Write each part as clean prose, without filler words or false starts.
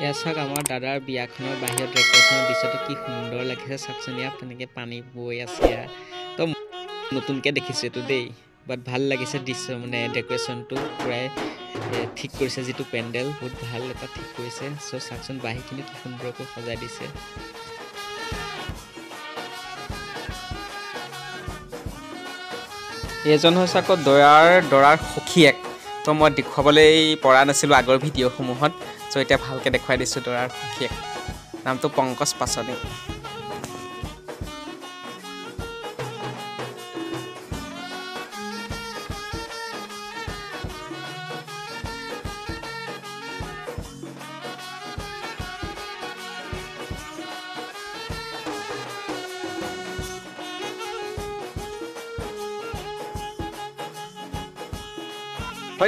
এয়া চাওক আমাৰ দাদাৰ বিয়াখনৰ বাহিৰত ডেকৰেশ্যনৰ দৃশ্যটো কি সুন্দৰ লাগিছে চাওকচোন ইয়াত তেনেকৈ পানী বৈ আছে তো নতুনকৈ দেখিছোঁ এইটো দেই বাট ভাল লাগিছে দৃশ্য মানে ডেকৰেশ্যনটো পূৰাই ঠিক কৰিছে যিটো পেণ্ডেল বহুত ভাল এটা ঠিক কৰিছে চ' চাওকচোন বাঁহীখিনি কি সুন্দৰকৈ সজাই দিছে এইজন হৈছে আকৌ দৰাৰ সখীয়েক তো মই দেখুৱাবলৈ পৰা নাছিলোঁ আগৰ ভিডিঅ'সমূহত চ' এতিয়া ভালকৈ দেখুৱাই দিছোঁ দৰাৰ সখীয়েক নামটো পংকজ পাছনি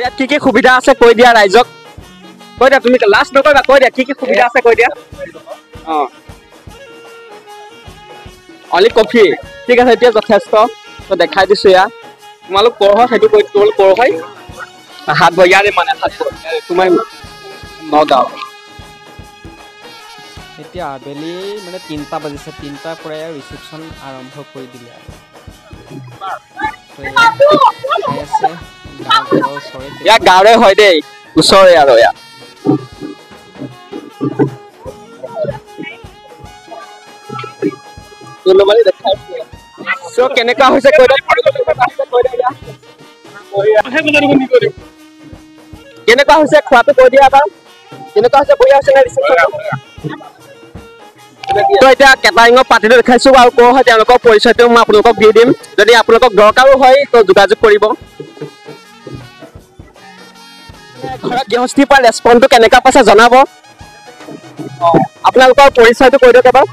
ইয়াত কি সুবিধা আছে কৈ দিয়া ৰাইজক কৈ দিয়া তুমি লাষ্ট নকৰিবা কৈ দিয়া কি সুবিধা আছে কৈ দিয়া অনলি কফি ঠিক আছে এতিয়া যথেষ্ট তো দেখাই দিছো এয়া তোমালোক কৰ হয় সেইটো কৈ তোমালোক কৰ হয় হাত বৈয়াৰে মানে তোমাৰ নগাঁও এতিয়া আবেলি মানে 3টা বাজিছে 3টাৰ পৰাই ৰিচিপশ্যন আৰম্ভ কৰি দিলে আৰু ইয়াৰ গাঁৱৰে হয় দেই ওচৰৰে আৰু ইয়াত কেনেকুৱা হৈছে কেনেকুৱা হৈছে খোৱাটো কৈ দিয়া এটা কেনেকুৱা হৈছে বঢ়িয়া হৈছে নে তো এতিয়া কেটাৰিঙৰ পাৰ্টিটো দেখাইছো আৰু কৰ হয় তেওঁলোকৰ পৰিচয়টো মই আপোনালোকক দি দিম যদি আপোনালোকক দৰকাৰো হয় তো যোগাযোগ কৰিব ঘৰত গৃহস্থী পৰা ৰেছপন্সটো কেনেকুৱা পাইছে জনাব আপোনালোকৰ পৰিচয়টো কৈ দিয়ক এবাৰ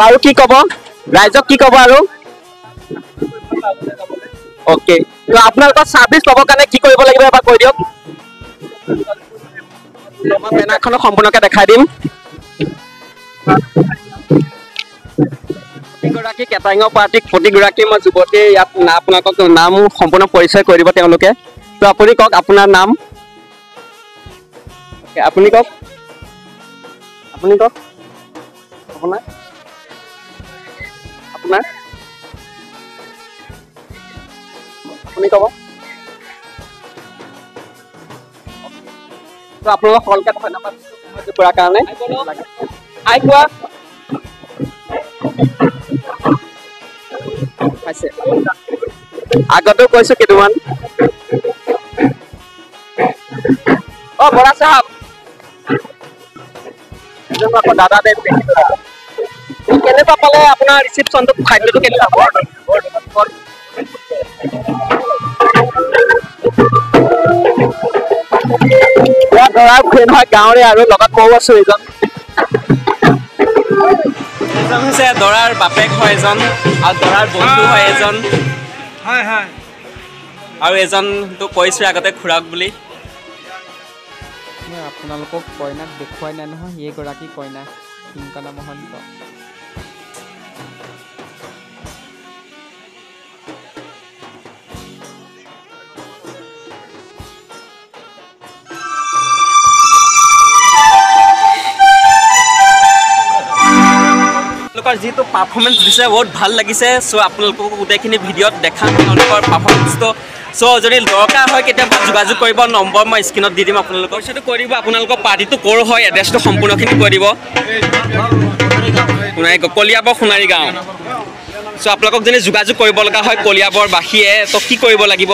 আৰু কি ক'ব ৰাইজক কি ক'ব আৰু অ'কে তো আপোনালোকৰ ছাৰ্ভিচ পাবৰ কাৰণে কি কৰিব লাগিব এবাৰ কৈ দিয়ক মই বেনাৰখনক সম্পূৰ্ণকৈ দেখাই দিম প্ৰতিগৰাকী কেটাৰিঙৰ পাৰ্টিক প্ৰতিগৰাকী মই যুৱতী ইয়াত আপোনালোকক নাম সম্পূৰ্ণ পৰিচয় কৰি দিব তেওঁলোকে তো আপুনি কওক আপোনাৰ নাম আপুনি কওক আপোনাৰ আপোনাৰ আপুনি ক'ব তো আপোনালোকক সকলোকে ধন্যবাদ কৰাৰ কাৰণে আই কোৱা আগতেও কৈছো কেইটামান বৰা চাহাব আকৌ দাদা দে কেনেকুৱা পালে আপোনাৰ ৰিচিপশ্যনটো খাদ্যটো কেনেকুৱা ধৰাৰ ফ্ৰেণ্ড হয় গাঁৱৰে আৰু লগত ময়ো আছো এইজন হৈছে দৰাৰ বাপেক হয় এজন আৰু দৰাৰ বন্ধু হয় এজন আৰু এজনটো কৈছোঁ আগতে খুৰাক বুলি মই আপোনালোকক কইনাক দেখুৱাই নাই নহয় এইগৰাকী কইনা পিংকনা মহন্ত যিটো পাৰফৰ্মেঞ্চ দিছে বহুত ভাল লাগিছে চ' আপোনালোকক গোটেইখিনি ভিডিঅ'ত দেখাম তেওঁলোকৰ পাৰফৰ্মেঞ্চটো চ' যদি দৰকাৰ হয় কেতিয়াবা যোগাযোগ কৰিব নম্বৰ মই স্ক্ৰীণত দি দিম আপোনালোকক সেইটো কৈ দিব আপোনালোকৰ পাৰ্টিটো ক'ৰ হয় এড্ৰেছটো সম্পূৰ্ণখিনি কৈ দিব কলিয়াবৰ সোণাৰী গাঁও চ' আপোনালোকক যদি যোগাযোগ কৰিব লগা হয় কলিয়াবৰ বাসীয়ে তো কি কৰিব লাগিব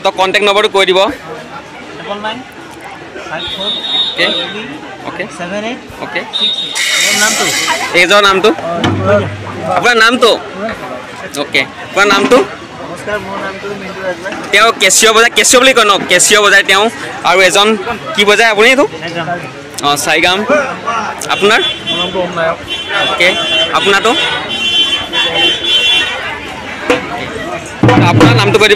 তো কণ্টেক্ট নম্বৰটো কৈ দিব ओके नाम तो अपना नाम तो ओके अपना नाम तो केसिओ बजाय केसिओ कय न केसिओ बजाय और एजन कि बजाय अपनी तो साईगाम अपनार ओके अपना तो अपना नाम तो कह दी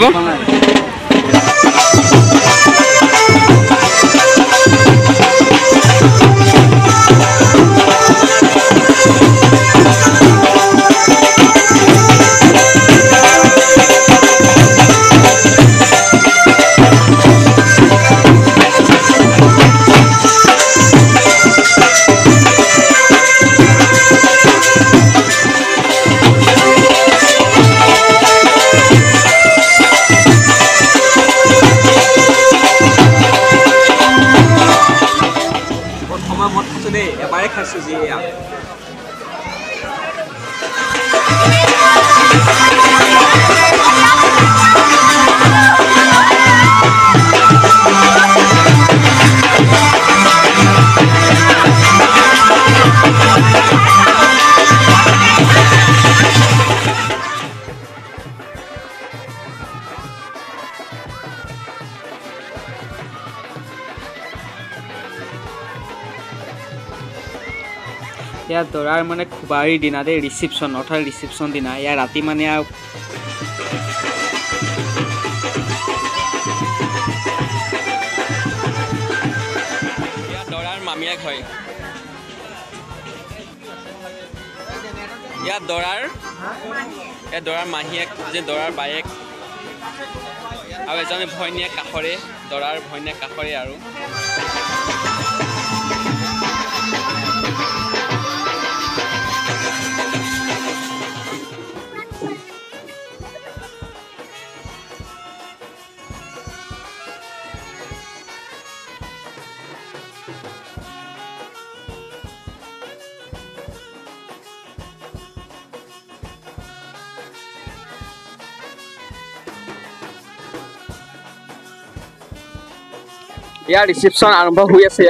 এতিয়া দৰাৰ মানে খুবাৰীৰ দিনা দেই ৰিচিপশ্যন অৰ্থাৎ ৰিচিপশ্যন দিনা ইয়াৰ ৰাতি মানে আৰু দৰাৰ মামীয়েক হয় ইয়াত দৰাৰ মাহীয়েক যে দৰাৰ বায়েক আৰু এজনী ভৈনীয়েক কাষৰে দৰাৰ ভৈনীয়েক কাষৰে আৰু ইয়াৰ ৰিচিপশ্যন আৰম্ভ হৈ আছে